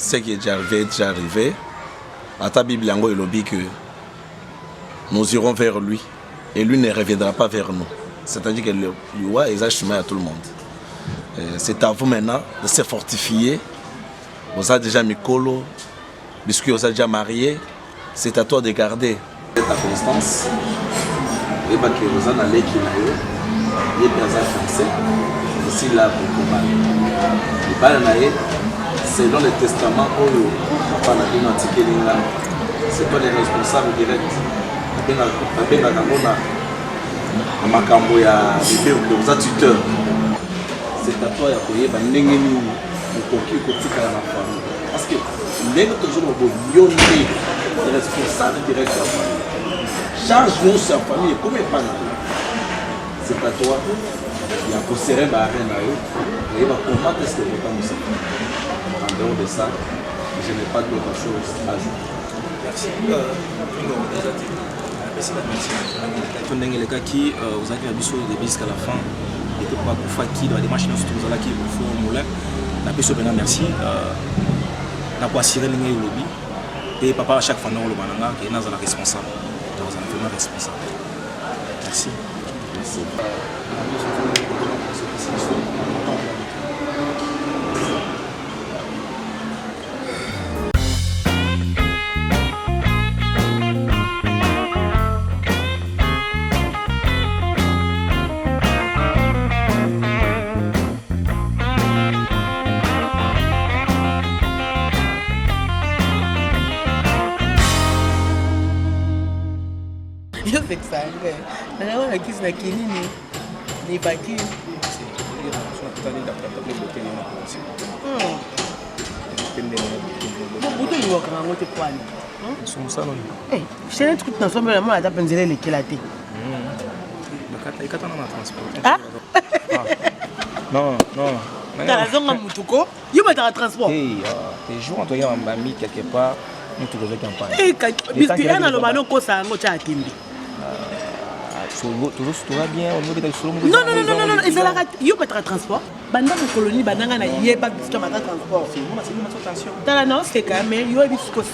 ce qui est déjà arrivé. À ta Bible, il dit que nous irons vers lui et lui ne reviendra pas vers nous. C'est-à-dire que le roi est chemin à tout le monde. C'est à vous maintenant de se fortifier. Vous avez déjà mis colo, puisque vous avez déjà marié. C'est à toi de garder ta constance. Et que vous en allez qui il est bien français. Aussi là pour combattre. Selon le testament, c'est toi les responsables directs. C'est à toi de payer parce que les responsables directs de la famille. Charge-nous sur la famille, comme c'est à toi. Il y a pour serrer la reine et il va combattre ce que vous avez. En dehors de ça, je n'ai pas d'autre chose à ajouter. Merci. Les gars qui vous avez vu sur les jusqu'à la fin, et tout pas pour faire qui dans les machines surtout vous allez qui vous font moulin. La personne merci. La quoi assurer les lobby et papa à chaque fois dans le banana qui est dans la responsable. Dans un vraiment responsable. Merci. Merci. Non, non. Tu as transport. Les jours, on doit mis quelque part, nous tous les campagnes. Puisque il y a un homme qui a tout va bien, on veut non, ils ont la transport. Banda de colonie, banana, il n'y a pas de transport. Non, c'est quand même, il y a des choses qui sont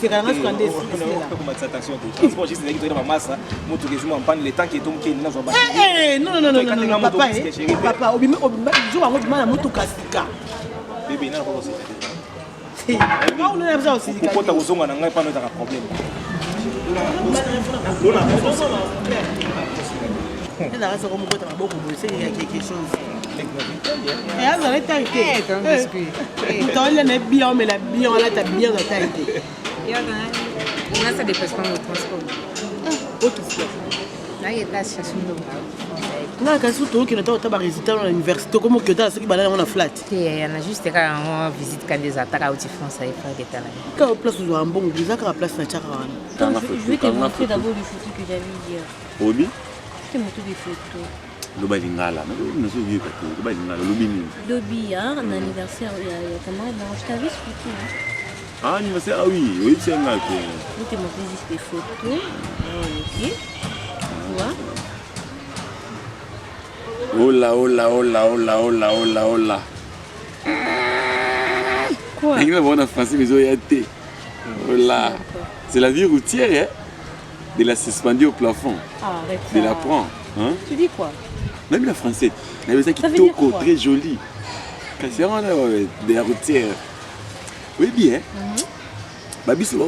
ça dépasse pas le transport. Là, il y a des stations de là, quand tu as résidé à l'université, comment tu as flat? Il y en a juste quand on visite quand des attaques à France, il faut que tu aies quand place où un bon, ils ont la place na Je vais te montrer d'abord les photos que j'avais hier. Obi? Je vais te montrer des photos. Lobby, un anniversaire, il y a comment je t'avais expliqué. Ah, anniversaire, ah oui, oui, c'est un gars. Je vais te montrer juste des photos. Ok. Tu vois? Oh là, oh là, oh là, oh là, oh là, oh là, oh là. Quoi? Il va voir en français, mais il y a été. Oh là. C'est la vie routière, hein? De la suspendre au plafond. Ah, arrête. De la prendre. Hein? Tu dis quoi? Même la française. Il y a ça qui est très joli. Quand c'est vraiment de la routière. Oui, bien. Babi, c'est pas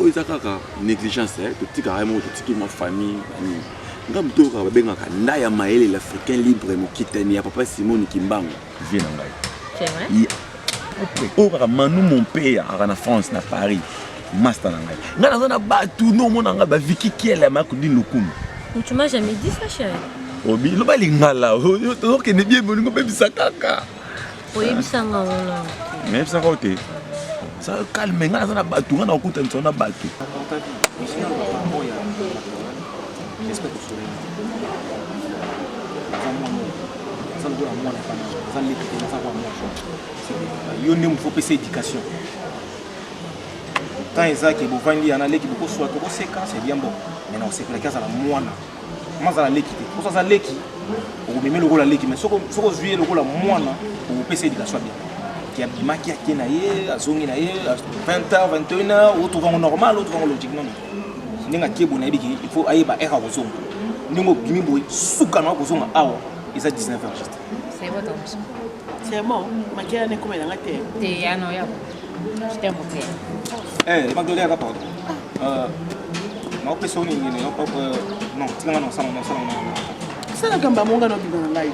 négligence. Petit carrément, petit qui ma famille. Ngam toka babenga kanda ya maele l'Africain libre mokitani ya papa Simon Kimbangu vient ngai. C'est vrai? Oh manu mon père en France na Paris. Master ngai. Ngana zona ba tout no mona nga ba viki kiela makudi lukumu. Tu m'as jamais dit ça, chérie. Obi lo ba lingala. To ke ne bien moningo bebisa kaka. Oyebisanga ona. Mais ça côté. Ça calme ngana zona ba tout ngana okuta nsona ba tout. J'espère que vous serez il faut passer éducation. Quand ils ont qui il y en a qui beaucoup soit c'est bien bon. Mais non, c'est que les cas à la moine. Moi ça l'équipe. Pour ça l'équipe. Pour même le rôle à l'équipe mais ce que jouer le rôle à moine pour passer éducation bien. qui a qui a qui naie à zongi naie 20h 21h ou trouvons normal ou trouvons logique non ninga qui bon il faut aller ba era kozonga ningo bimi boy suka na kozonga awa et ça 19h juste c'est bon c'est bon makia ne comme la terre et ya no ya je t'aime beaucoup magdolia ka pardon ma peso ni non tinga non ça ça la gamba monga no bidon live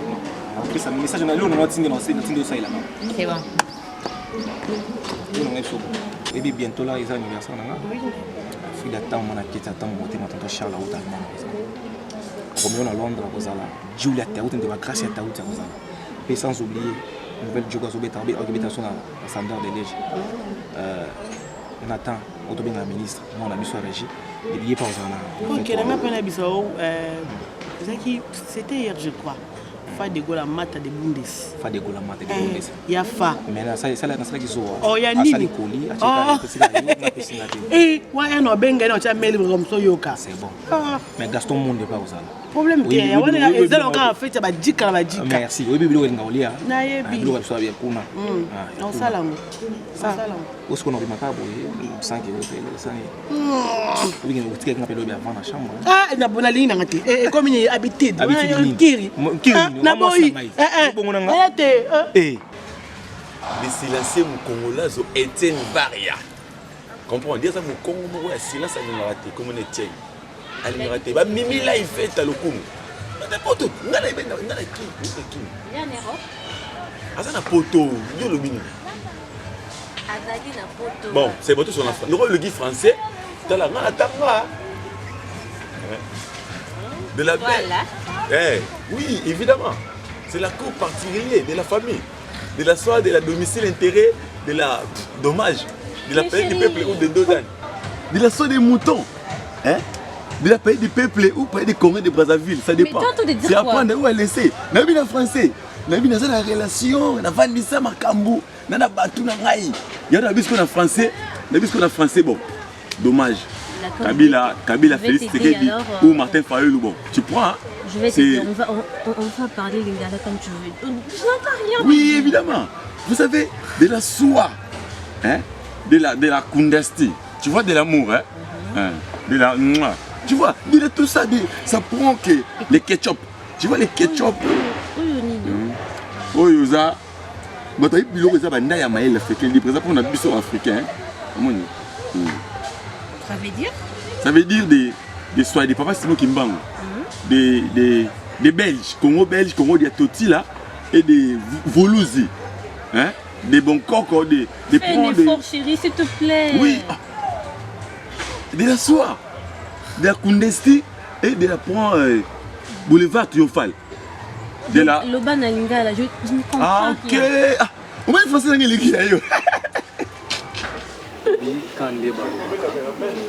après ça message na lelo no tinga no c'est tinga ça il là c'est bon non est et puis bientôt là ils anniversaire là fille d'attendre mon akita attendre mon tonton Charles au Allemagne Romeo à Londres kozala Julia Taout de la grâce à Taout kozala et sans oublier nouvelle jogo zo betarbe organisation à Sandor de Liège on attend autobin la ministre mon ami soit régie et lié par Zana OK la m'a pas biso c'était hier je crois fa de gola mata de bundes fa de gola mata de bundes ya fa mais là ça qui zo oh ya nini wa ya no benga no cha meli comme so yoka c'est bon mais Gaston monde pas uzala problème que ya wana ezalo ka feta ba jika merci oui bibilo nga olia na yebi bilo ba bien kuna on salango Est-ce qu'on a remarqué sans que oui mais tu quelqu'un appelle bien avant la chambre na bona ligne ngati comme ni habitude kiri na boy le silencieux Congolais Etienne Varia comprends dire ça mon Congo moi silence à raté comme on est ali raté ba mimi là il fait à lokumu n'importe ngala ibenda ngala ki ya nero azana poto yo lo bini bon c'est votre sur l'enfant le guide français dans la tanga de la belle oui évidemment c'est la cour particulière de la famille de la soirée de la domicile intérêt de la dommage de la paix du peuple ou de Dodan de la soirée des moutons de la paix du peuple ou paix des Congolais de Brazzaville ça dépend c'est apprendre où elle laisser nabi na français nabi na la relation na vandisa makambu na batu na ngai ya na bisko na français bon dommage Kabila Félix Tshisekedi ou Martin Fayulu bon tu prends je vais te dire on va parler lingala comme tu veux je n'entends rien oui évidemment vous savez de la soie de la kundesti tu vois de l'amour de la tu vois de tout ça ça prend que les ketchup tu vois les ketchup oyoza bato biloko eza banda ya mayele africain libre eza pour na biso africain amoni ça veut dire des soins des papas Simon Kimbangu des Belges Congo Diatoti là et des Volusi des bons coques des prends des fort chérie s'il te plaît oui de la soie de la Kundesti et de la prend boulevard Triomphal de la Loba na lingala je ne comprends pas ok au moins français na ngeliki yo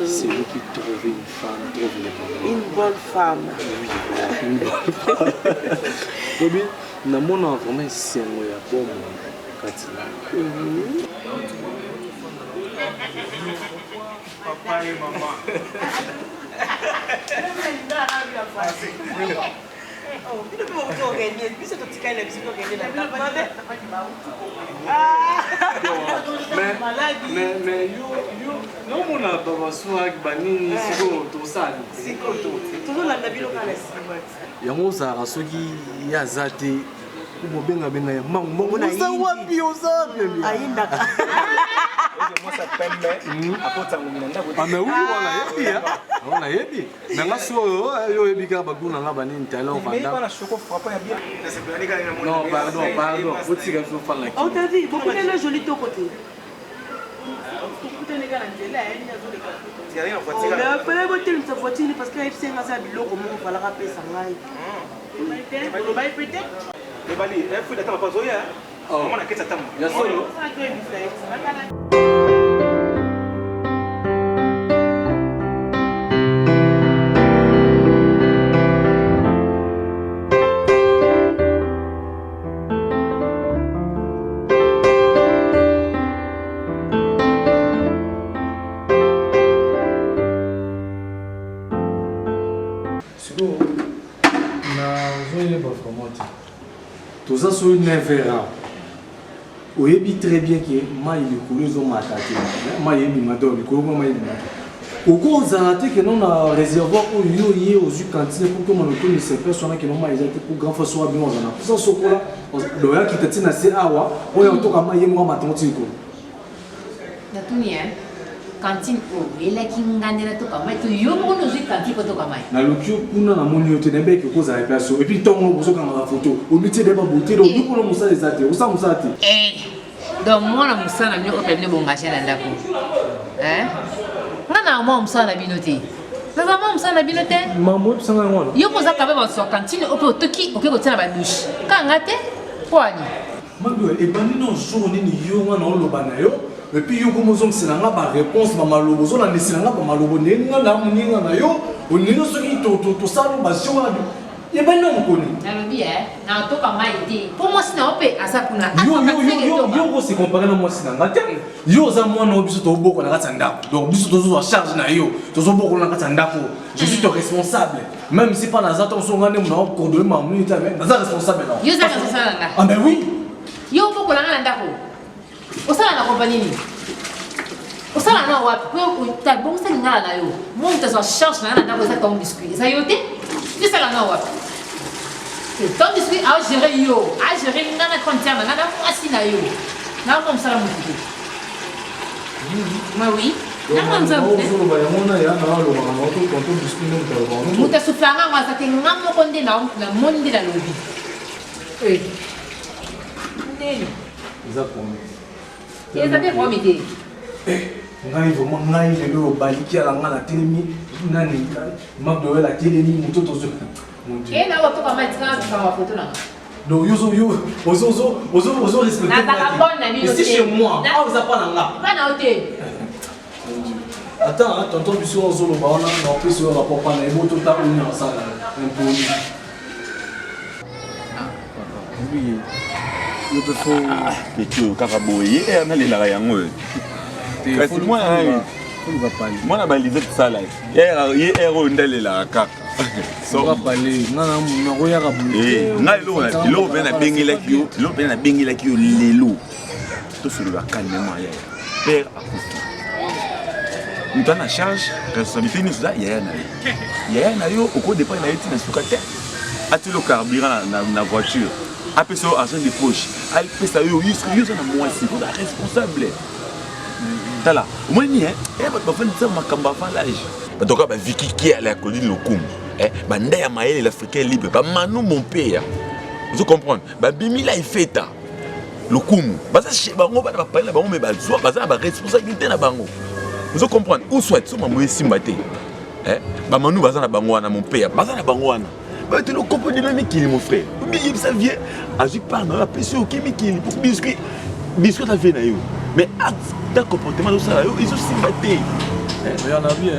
c'est lui qui trouve une femme, une bonne femme. Oui, une bonne femme. Bobi, na mona vraiment c'est moi ya bon katina. Papa et maman. Mais yo mona baba swag banini siko to sali siko to toujours la nabilo kala sima yango za soki ya zate umobenga benga ya mango na uza wapi uza bien ayinda moi ça pembe apota ngomina ndako mais oui wala yebi nanga so yo ebika baguna nga banini tala mais pas la choco frappe ya bien non pardon vous tirez sur fan là on t'a dit beaucoup de joli to côté tout est légal en télé il y a joli il y a rien en voiture mais après voter une voiture parce que il s'est ngasa biloko mo fala rapper ça ngai on va répéter mais bali il faut d'attendre pas zoya on a qu'à attendre ya solo Tout ça sur une verra. oyebi très bien que mai likolo ezomata te mai ebima te likolo mpo mai ebima te okozala te ke non na réservoir oyo yo ye ozwi cantine pour que monotoni sepese wana ke non mai eza te pour grand fois soa bien ozala mposa sokola loyakita ti na se awa oyo otoka mai ye moko matango ti likolo natuni cantine oyo elaki ngandela toka mai to yo moko nozwi cantine po toka mai naloki yo kuna namoni yo te nayebeki okozala place oyo epuis ntongo bozokangaka foto omi ti ede babote do obikona mosala eza te osala mosala te donc mwana mosala na bino oyo pemine bongage na ndako nga na mwa mosala na bino te naza mwa mosala na bino te mambo oyebisanga yango wana yo mpoza kabe basoa cantine oyo mpe otoki oke kotia na badouche kanga te pwani mabe ebandi na jour nini yo wana oloba na yo epuis yo komo ozongisela nga baréponse bamalobo ozolandisela nga bamalobo ndenge nga na moninga na yo oninga soki tosala basio wana ebandi na mokoni nalobi naotoka mai te mpo mwasi na yo mpe aza kuna yo ose compare na mwasi na nga te yo oza mwana oyo biso tobokola na kati ya ndako donc biso tozozwa charge na yo tozobokola na kati ya ndako je suis ton responsable même si pas naza tosonga nde mona okordole mamuni te naza responsable na yo oza responsable na nga ah ben oui yo obokola nga na ndako osala na kompani nini osala na wapi po tabongiseli ngala na yo momu tazwa charge na nga na ndako eza ton biscuit eza yo te osala na wapi ton biscuit agere yo agere nga na frontière na nga na mwasi na yo naoma mosala motu te ma oui nanga mosala motu te moto asuflanga ngo aza te nga moko nde namoni nde nalobi ndeni eza mpe vrome te ngai vraiment ngai lelo obaliki ala nga na telemi nani madoel atelemi moto tozo na otoka matika tukanga foto nanga donc ozo respecte ici chez moi ah oza pa na nga bana o te attends tonton biso ozoloba wana na opesi oyo rapport pana ebo tota oni asala imponi yo mpe fo ketio kaka boye analelaka yango kasi mwana balize tosala ye ere oyo ndalelaka kaka ngai eloko mpe nabengelaki yo lelo tosolola kalmema yaya père akufi moto ana charge responsabilité nyonso eza yaya na yo okodépendre na ye ntina suka te atili ocarburant na voiture apesa yo argent de poche apesa yo yoza na mwasi oza responsable tala omoni bato bafandisa makambo avant l'âge batoka baviki kiala ya colline lokumu banda ya mayele l'africain libre bamanu mon père ozo comprendre babimila efeta lokumu baza chez bango bana bapali na bango me bazwa baza na baresponsabilité na bango ozo comprendre ou soit so mamo esimba te bamanu baza na bango wana mon père baza na bango wana tu le comprends de mikili mon frère il ça vient agit par na apesi au mikili pour biscuit ta vie na yo mais acte d'un comportement ça yo ils aussi batté ya na bien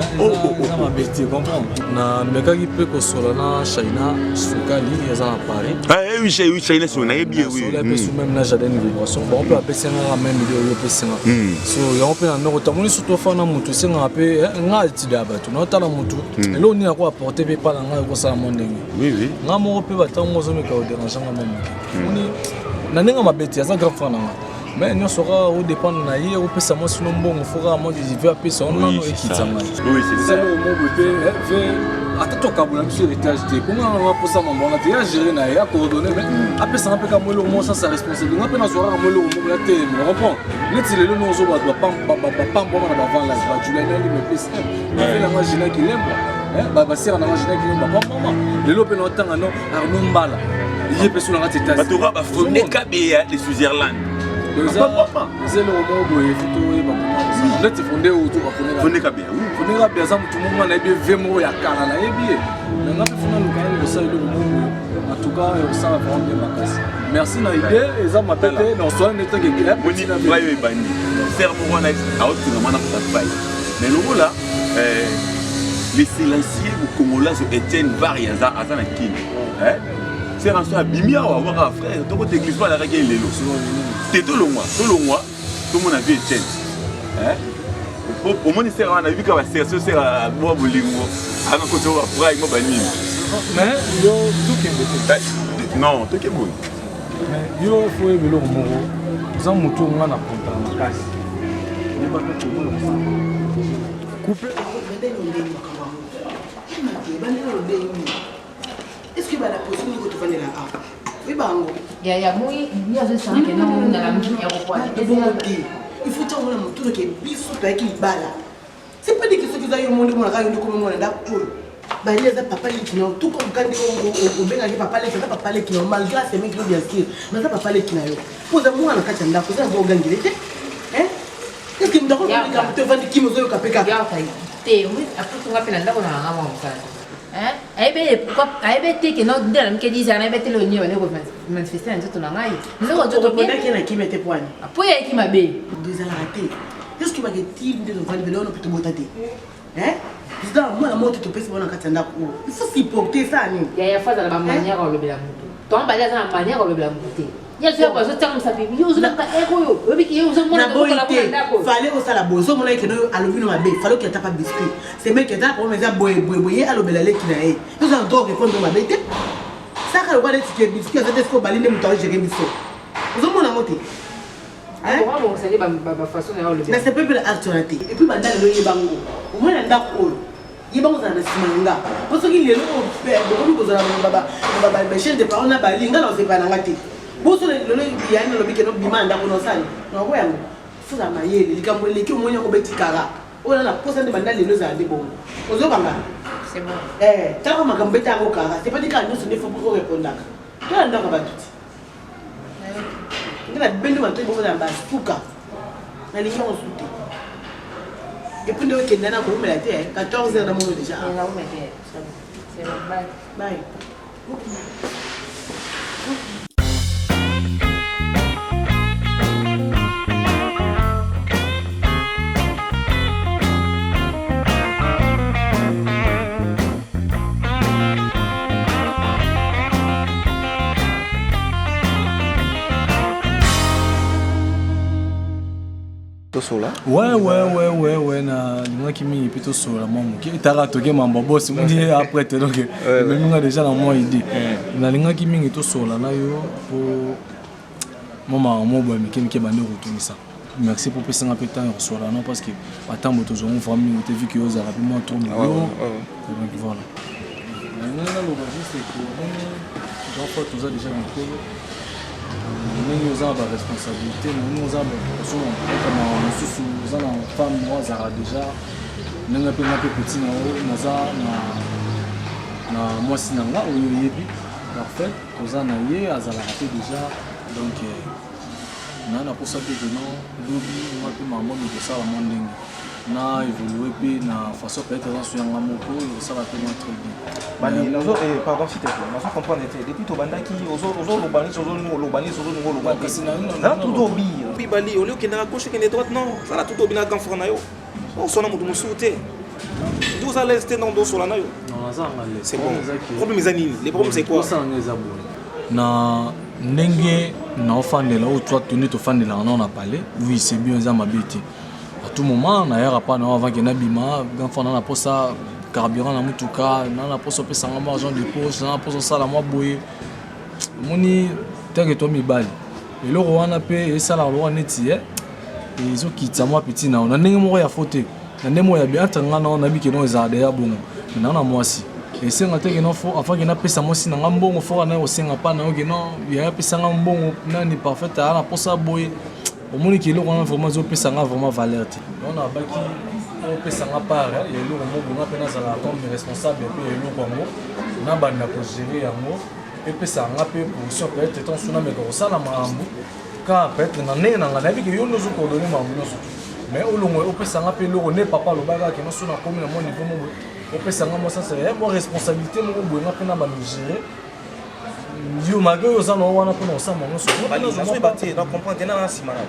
eza mabeti comprendre na mekaki mpe kosola na China sukali eza na Paris oui China c'est on a bien oui apesu même na jardin de vibration bon mpe apesenga même video yo pesenga so yango mpe na ndoko tamoni surtout fana moto esengaka mpe nga altide ya bato naotala moto eloko nini yako apporte mpe epa na ngai ekosala mo ndenge nga moko mpe batango ozomeka oderange nga mo moke oni na ndenge mabeti aza grand frère na nga mais nyonso kaka odépendre na ye opesa mwasi no mbongo fo kaka mwa dive apesa ono nano ekitanga selo moko mpe ata tokabola biso héritage te konga waposa mambo wana te ya géré na ye akoordonne mais apesanga mpe ka mo eloko moko sasa responsable nga mpe nazwaka ka mo eloko moko ya telemi na comprendre neti lelo no ozo bato bapamba wana na bavan lage bajulianeli mepesi afelanga gina kilemba basera nanga gina kilemba pambama lelo mpe naotanga no arno mbala ye mpe solanga te tasi batoka bafonde kabeya de Switzerland zelo moko boye futo oyeba komasa neti fonde oyo to bafonde kabeya aza motu moko na yebi ve moko ya kala na yebi ye me nga mpe fona lukanga kosala eloko moko en tout cas osala vraiment bien makasi merci na idée eza mapete na osola nde tangebayo ebandi ser moko wana aotinga mwana kotafai mais lokola le silencieux mokongolazo Etienne Vari aza na kini ser anso abimi awa waka frère toko te église balakaki elelo te tolongwa tomona vie Etienne omoni ser wana ebika basercio ser aboa bolingo aka koti oyo bafrai mo banini mais yo tokende te non tokeboye yo fo yeba eloko moko oza motu nga na konta makasi yeba mpe komona couple est-ce que bana possible ko tofandela a oui bango ya moi ni azosana ke na mona la mbi ya ko il faut que on motu ke biso to ki bala c'est pas des questions que zayo monde mona ka yo ko mona da ko bali eza papa likino tout comme quand on benga ki papa likino papa likino malgré ces mecs bien sûr mais ça papa likino yo poza mwana kati ndako za ngo gangile te hein qu'est-ce que ndako ka te vandi ki mozo yo kapeka ya kai te oui après tu ngapela ndako na ngama mukana hein aibe te ke no ndela mke diza na bete lo nyo le ko manifester nzoto na ngai ndoko nzoto pe na kina ki mete poani apoya ki mabe des la raté est-ce que ba ke ti de vandi belo no pito botate hein Zda moi moi tu pèse bona katanda ko. Il faut s'y porter ça ni. Ya faza la manière au lobela mutu. Toi ba la manière au lobela mutu. Ya zo ba zo tanga sapi. Yo zo la ka ego yo. Obi ki yo zo mona ko la kanda ko. Fallait au sala bozo mona ke no alobi no mabe. Fallait que tu pas biscuit. C'est mec qui t'a pour meza boye alobela le ki na e. Yo zo ndoko répondre mabe te. Ça ka ba le tike biscuit ça te ko balinde mutu gérer biso. Zo mona moté. Hein? Bon, ça dit ba façon na lobela. Na c'est pas la actualité. Et puis banda le yebango. Au moins ndako. Yibango za na simanga parce qu'il est là beaucoup de choses baba chaîne de parole na balinga na se bana ngati boso le yana lo bikeno bimanda ko no sali no ko yango fuza mayele likambo le ki omonya ko betikara ona na posa de banda le za de bon ozo banga c'est bon ta ko makambo betango kara c'est pas dit ka nyuso ne faut pas répondre to anda ka batuti ngina bendo manto bo na basuka na likambo suti. Et puis, nous, on a 14 heures de monde déjà. C'est bon, bye. Bye. Ouais, na moi qui m'y plutôt sur la maman qui t'a toqué mambo boss on dit après te donc même déjà dans moi idée na linga qui m'y to sur la na yo pour maman mo boy mais qui bande retourner ça merci pour passer un peu de temps sur la non parce que attends moto zo famille on t'a vu que yo za rapidement tourner donc voilà maintenant là le c'est que on fait tout ça déjà un peu nous avons la responsabilité, nous avons une femme, moi, Zara déjà, nous avons un peu petit, nous avons moi, si nous avons parfait, nous avons raté déjà, donc nous avons pour ça que nous avons maman de ça à mon dingue. Na évolué puis na façon peut-être dans sur un moko ça va tellement très bien. Bani pardon s'il te plaît. Nous comprendre depuis to banda qui ozo lobani na tout obi. Puis bali au lieu que na gauche que na droite non, ça la tout obi na ganfort na yo. On sona mutu musuté. Nous allons rester dans dos sur la na yo. Non ça c'est bon. Problème ezani. Les problèmes c'est quoi? Na ndenge na ofandela ou toi tenir to fandela on a parlé. Oui, c'est bien ça ma bête. À tout moment na yara pas na avant que na bima ganfort na posa carburant na mutuka na posa pesa ngama argent de poche na posa sala moi boye. Moni teke to mi bali. Et le roi pe et ça la roi neti ils ont quitté moi petit na on ndenge mo ya faute na ndenge mo ya bien tanga na on a bi que non za derrière bongo na moi si et c'est ngate que non faut avant que na pesa moi si na ngambongo faut na o senga pa na que non ya pesa ngambongo na ni parfait na posa boye au moins que l'on a vraiment pesa vraiment valeur on a baki on pesa part et le mo bonga pe na za la comme responsable pe le Congo na banda pour gérer yango et pesa ngape position peut-être ton suna me ko sala mambu ka peut-être na nena na bi que yo nous coordonner mambu mais au long au pesa ngape le ne papa le baga que no suna comme na mon niveau mo au pesa ngamo ça c'est une responsabilité mo bonga pe na ba gérer yo magyo za no wana pe no sa mo so bali na so bati na comprendre na simana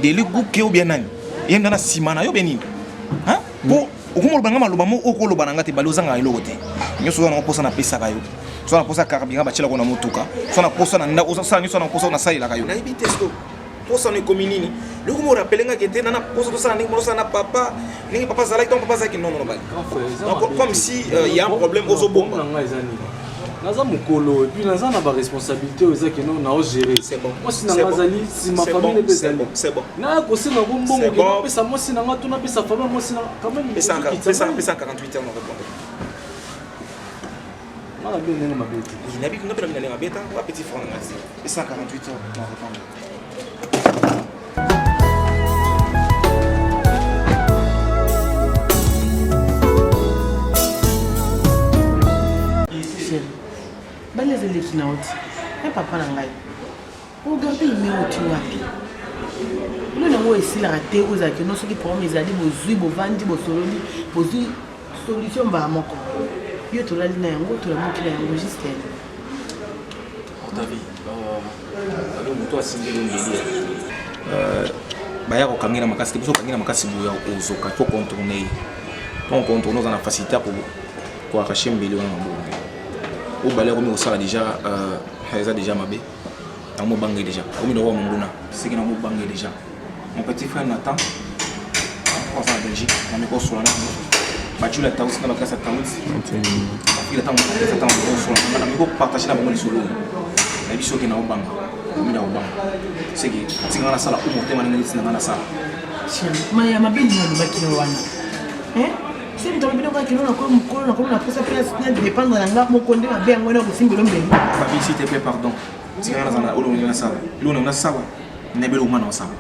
de le groupe qui ou bien nani yenga na simana yo benini hein pour okomo banga maloba mo okolo bananga te bali ozanga ilo te nyoso na posa na pesa kayo so na posa carburant ba chela ko na motuka so na posa na ndako so nyoso na posa na saila kayo na ibi testo posa ne kominini le komo rappelenga que te na posa to sa na mo na papa ningi papa zala ton papa zaki non bali comme si il y a un problème aux obomba naza mokolo et puis naza na ba responsabilité oza que non na gérer. C'est bon. Moi si na ngazali si ma famille ne c'est bon, c'est bon. Na ko singa bongo ke na pesa moi si na ngatu na pesa famille moi si na quand même pesa 48 heures na répondre. Mala bien nene mabeti. Il n'a pas de la bête, ou petit front ngasi. Pesa 48 heures na répondre. balezaleki na oti e papa na ngai ogarde ime oti wapi olo nango esilaka te ozalaki no soki problème ezali bozwi bovandi bosololi bozwi solution mbala moko yo tolali na yango tolamokila yango juste David moto asingeli ngeli baya kokangela makasi te biso kokangela makasi boya ozoka fo contourner donc contourner oza na facilité pour arracher mbeli wana na bongo au balai comme au sala déjà ça déjà mabé dans mon bangé déjà comme il doit mon bouna c'est que dans mon bangé déjà mon petit frère Nathan en Belgique on est sur la battu la tasse dans la classe à tasse il attend sur la on a partager la bonne solo la biso qui na obanga comme il a obanga c'est que si on a sala ou monter maninga ici dans la sala maya mabé ni bakino wana hein si tu as bien compris qu'on a pris sa place de dépendre de la moko nde mabe yango na kosimbelo mbeli papi s'il te plaît pardon si on a ça olo na sala ilo na sala na belo mana sala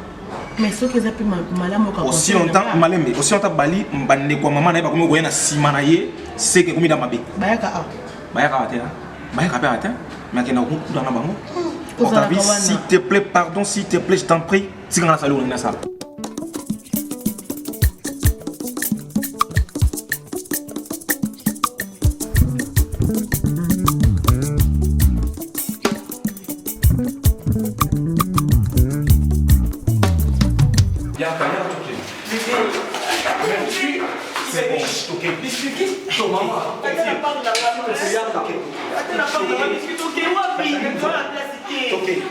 mais ce que ça peut malamu ka aussi longtemps malembe aussi longtemps bali mbande kwa mama na ba komo goyena simana ye c'est que komi da mabe bayaka ate bayaka pe ate mais que na ko dans na bango s'il te plaît pardon s'il te plaît je t'en prie si on a ça olo na sala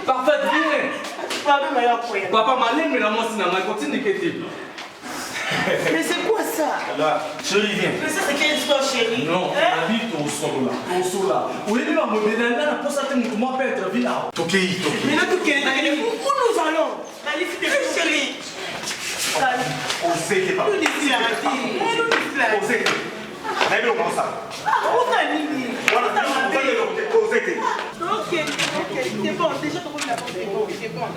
Parfait, viens. Papa m'a l'aimé la moitié n'a pas continué que mais c'est quoi ça? Là, chérie, viens. Mais ça, c'est quelle histoire, chérie? Non, la vie, ton sol là. Oui, il va me donner un pour ça que comment peut être vie là. Mais là, tout est où nous allons? La liste est chérie. On sait que pas. Nous disons la vie. On sait que. N'allez pas ça. Où t'as mis? Voilà, on sait que. Ok, c'est bon, déjà ton premier apport, c'est bon.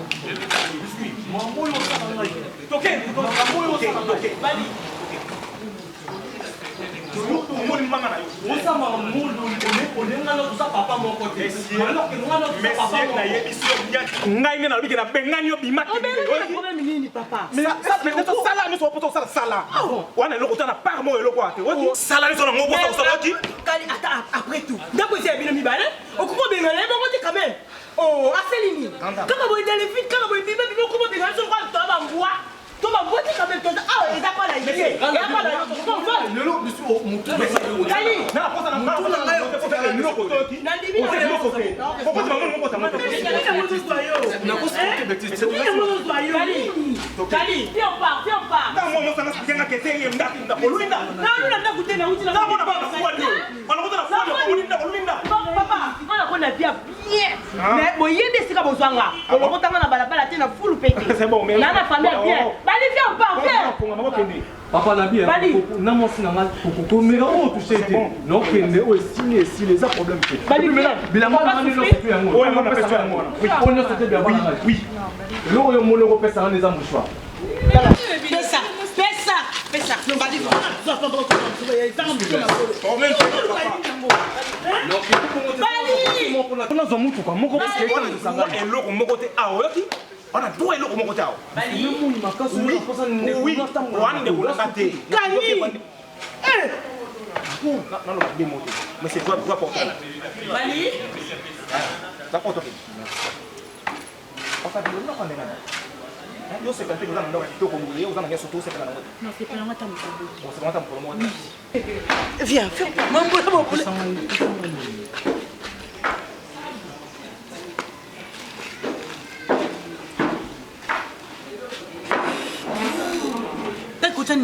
Ok, Bali. Après tout, oh, Asselini. Quand vous êtes dans les vides, quand vous êtes dans les vides, comment vous êtes dans les vides? Toma bote quand même toi. Ah, il a pas la idée. Il a pas la idée. Le lot du sous mutu. Kali. Na posa na mutu na ngayo ko fera ni loko. Na dibi na loko. Pourquoi tu m'as mon pote moi? Na ko se ke beti. Kali, viens on part. Na moi moi sana sikenga kete ye ndaki nda koluinda. Na nuna nda kutena uti na. Na mona ba kwa ndio. Wana kutana kwa koluinda. Papa, on a kona bien. Mais boyende sika bozwanga. Olokotanga na balabala te na fulu peke. C'est bon mais. Na famille bien. Bali viens on part bien. Papa Nabi, na mon sinanga koko mera o touché te. Non kende o signé si les problèmes. Bali bila mama ni lokoti yango. O mama pesa yango. Oui, on ne c'était bien bana. Oui. Lo yo molo ko pesa na neza mouchoir. Pesa. Non bali. On a zo mutu kwa moko parce que on sanga eloko moko te aoyoki. On a deux eloko moko te ao. Oui. On ne voulait pas te. Non, mais c'est toi porter. Bali. D'accord, toi. Papa, tu ne pas nena. Yo c'est quand tu vas dans le comme vous avez surtout c'est quand Non, c'est pas la moitié. Bon, c'est moi pour moi. Viens, fais. Maman,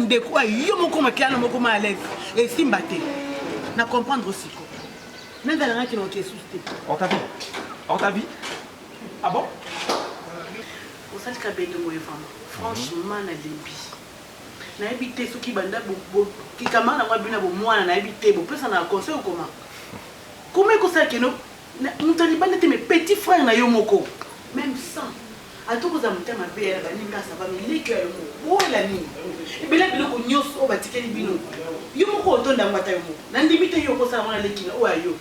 de quoi yo moko makana moko ma à l'aise et simbate na comprendre aussi Même dans la qui n'ont qu'à souster. On t'a vu? Ah bon? Pour ça, je suis franchement, na débit. Na habité ce qui banda qui kamana moi bina bo moi na habité bo pesa na conseil comment? Comment que ça que nous nous taliban était mes petits frères na yo moko. Même sans à tout vous amonter ma belle ba ninga ça va me leke yo mo la ni. Et bien là biloko nyos o batikeli bino. Yo moko otonda ngwata yo mo. Na ndibite yo ko ça na leki na o ayo.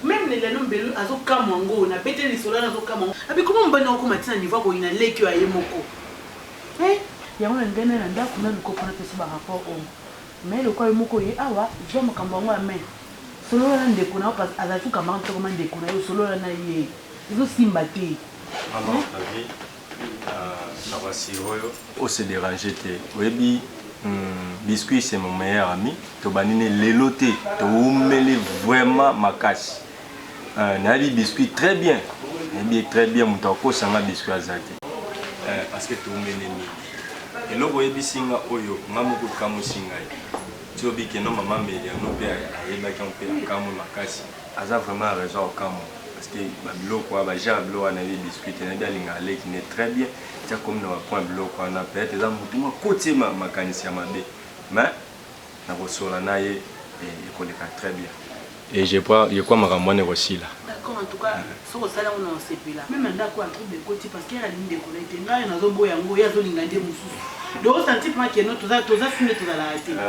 Même les noms belu azo kamango na bete li sola azo kamango. Abi comment mbana ko matina niveau ko ina leki yo aye moko. Yango ngene na ndako na lukoko na pesa ba rapport au mais le quoi moko ye awa zo makambo ngo amen solo na ndeko na pas azatu kama to kama ndeko na yo solo na ye zo simba te maman ta vie ça va si royo on se déranger te webi biscuit c'est mon meilleur ami to banine leloté to umeli vraiment makasi na bi biscuit très bien mutako sanga biscuit azate parce que to umeli ni et là, vous voyez, il y a beaucoup de camus. Tu vois que nos mamans, mais nos pères, ils ont vraiment raison au camus. Parce que j'ai un bleu, on a des biscuits, on a des lignes qui est très bien. C'est comme nous avons un bleu, on a peut-être des amours, tout le côté ma mécanicien m'a dit. Mais, on a reçu la naïe et il connaît très bien. Et je crois que ma ramone aussi là. D'accord, en tout cas, ce que ça là on en sait plus là. Même d'accord un truc de côté parce qu'il y a une déconnecté. Là, il y a un boy en goya zone ingandé musu. Donc on sentit pas que nous tous filmer tous à la télé.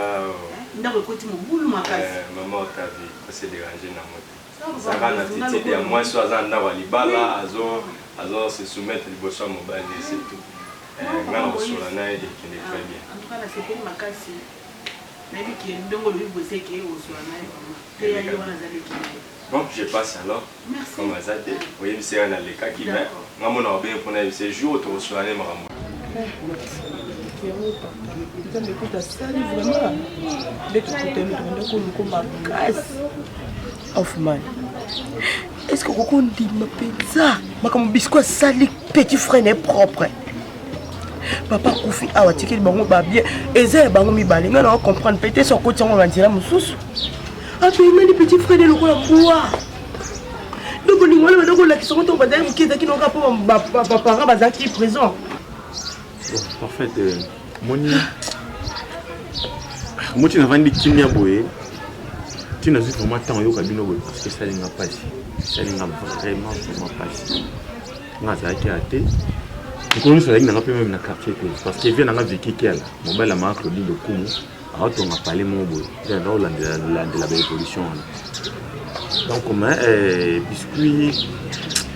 D'accord, côté mon boulot ma casse. Maman ta vie, c'est dérangé na moto. Ça va na titi de moi soit zanda walibala azo se soumettre le bosso mobile c'est tout. Ngana osula na et qui est très bien. En tout cas, là c'est une ma casse. Mais qui est donc le bosser qui est osula na. Donc je passe alors. Merci. Comme Azade, vous voyez, c'est un les cas qui met. Maman a bien pour ces jours au soir les maramo. Est-ce que vous dit ma pizza? Ma biscuit sali petit frère n'est propre. Papa Koufi a watiki bango ba bien. Eza bango mi balinga na comprendre peut-être son côté on va dire mususu. Ah puis les petits frères de l'eau la bois. Donc on va donc la qui sont tombés dans qui n'ont pas parents bazaki présent. En fait moni moti na vandi kimia boye. Tu n'as vraiment tant yo kabino boye parce que ça n'inga pas si. Ça n'inga vraiment pas si. Na za ki ate. Nous sommes allés dans le quartier parce qu'il vient dans le véhicule qui est là. Mon bel ami Claudine de Koumou, on a parlé mon boy. C'est là de la belle pollution. Donc comme biscuit,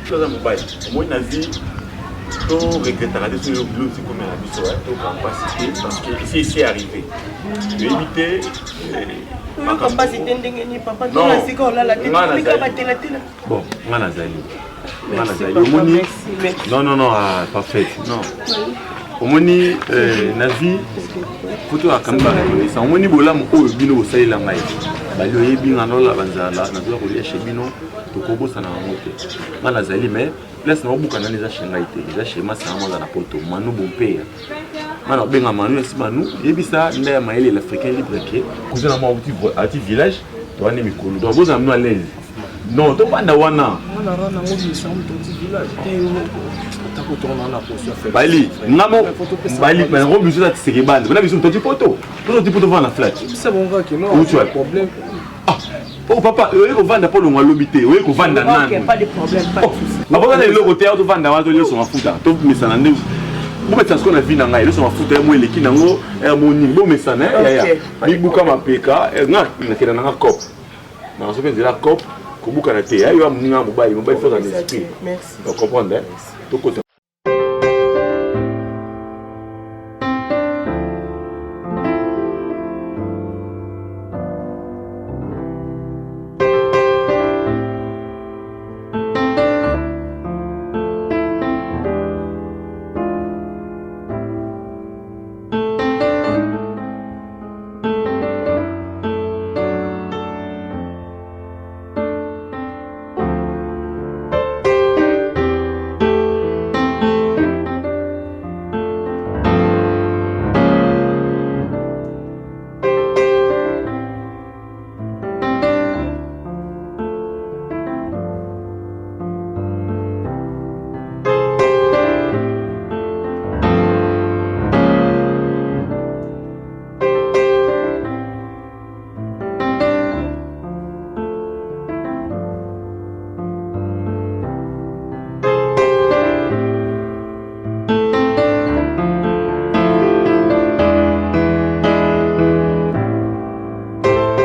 chose à mobile. Moi on a vu, on regrette la décision de l'autre comme la biso, on capacité parce que ici c'est arrivé. De éviter. Ma capacité de papa. Non. Bon, on a zali. Non, parfait. Non. Au moni, Navi, photo à Kamba, ça on moni bolam au bino sai la mai. Balo yebinga no la banzala, na zo ko chez bino, to ko bosa na mote. Mala zali mais place na obuka na neza shenga ite. Neza shema sa mo na poto, manu bompe. Mana benga manu esi manu, yebisa nda maele l'africain libre que. Kuzana mo ati village, to ane mikolo. Do boza mno à l'aise. Non, tu vas dans wana. Bali, namo, Bali, mais on besoin de se rebattre. On a besoin de petit poteau. On a petit poteau dans la flat. C'est bon gars qui non. Où tu as problème? Ah, oh papa, on va dans Polo Lobité, on va dans Nan. Pas de problème, pas de souci. Ma papa est le côté où tu vas dans Wado sur ma fouta. Tu me ça n'en est. Bon, mais ça ce qu'on a vu dans Gaïlo sur ma fouta, moi les qui n'ango, mon niveau mais ça n'est. Big Bouka ma peka, na qui n'a cop. Na on se fait de la cop. Merci. Merci. Tu comprends, hein?